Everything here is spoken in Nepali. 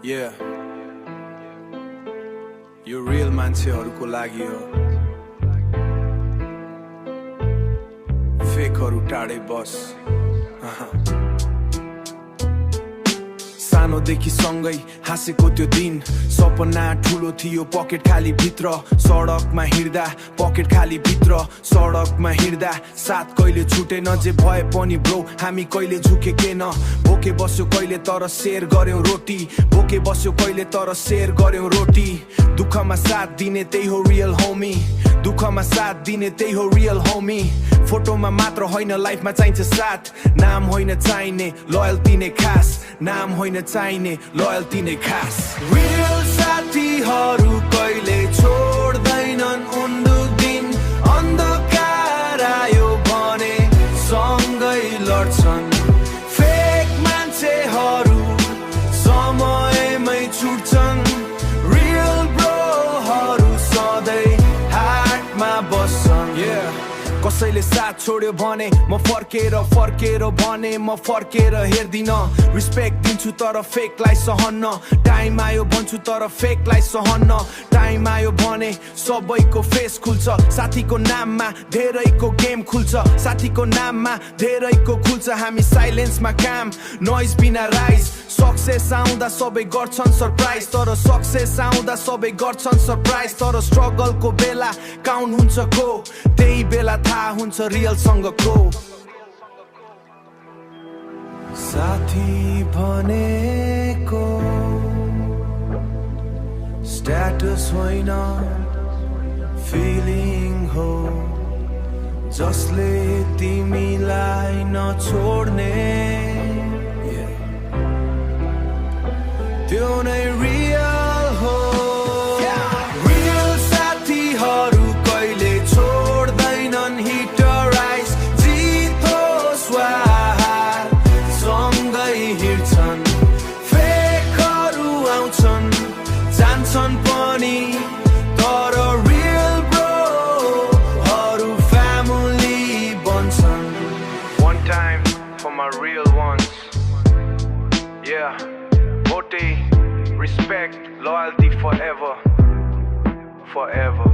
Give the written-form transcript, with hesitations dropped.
Yeah. यो रियल मान्छेहरुको लागि हो, फेकहरु टाढै बस। सानोदेखि सँगै हाँसेको त्यो दिन, सपना ठुलो थियो पकेट खाली भित्र। सडकमा हिँड्दा पकेट खाली भित्र, सडकमा हिँड्दा साथ कहिले छुटेन। जे भए पनि ब्रो हामी कहिले झुकेकेन। भोके बस्यो कहिले तर शेयर गर्यौं रोटी, भोके बस्यो कहिले तर शेयर गर्यौं रोटी। दुःखमा साथ दिने त्यही हो रियल होमी, दुःखमा साथ दिने त्यही हो रियल होमी। फोटोमा मात्र होइन लाइफमा चाहिन्छ साथ, नाम होइन चाहिने लोयल्टी नै खास, नाम होइन चाहिने लोयल्टी नै खास। रियल साथीहरु कहिले छोड्दैनन् उन्दु दिन, अन्धकार आयो भने सँगै लड्छन्। फेक मान्छेहरु समयमै छुट्छन्, रियल ब्रोहरु सधैँ हाटमा बस्छन्। कसैले साथ छोड्यो भने म फर्केर भने म फर्केर हेर्दिन। रिस्पेक्ट दिन्छु तर फेकलाई सहन्न, टाइम आयो भन्छु तर फेकलाई सहन्न। टाइम आयो भने सबैको फेस खुल्छ, साथीको नाममा धेरैको गेम खुल्छ, साथीको नाममा धेरैको खुल्छ। हामी साइलेन्समा काम, नोइज बिना राइज। सक्सेस आउँदा सबै गर्छन् सरप्राइज, तर सक्सेस आउँदा सबै गर्छन् सरप्राइज। तर स्ट्रगलको बेला काउन्ट हुन्छ को, त्यही बेला थाहा हुन्छ रियल सँगको। साथी भनेको स्ट्याटस होइन फिलिङ हो, जसले तिमीलाई नछोड्ने त्यो नै रियल हो। रियल साथीहरु कहिले छोड्दैनन् हिट राइज, जित होस् वा हार सँगै हिँड्छन्। फेकहरु आउँछन् जान्छन् पनि, तर रियल ब्रोहरु फ्यामिली बन्छन्। One time for my real ones, yeah. Respect, loyalty forever, forever.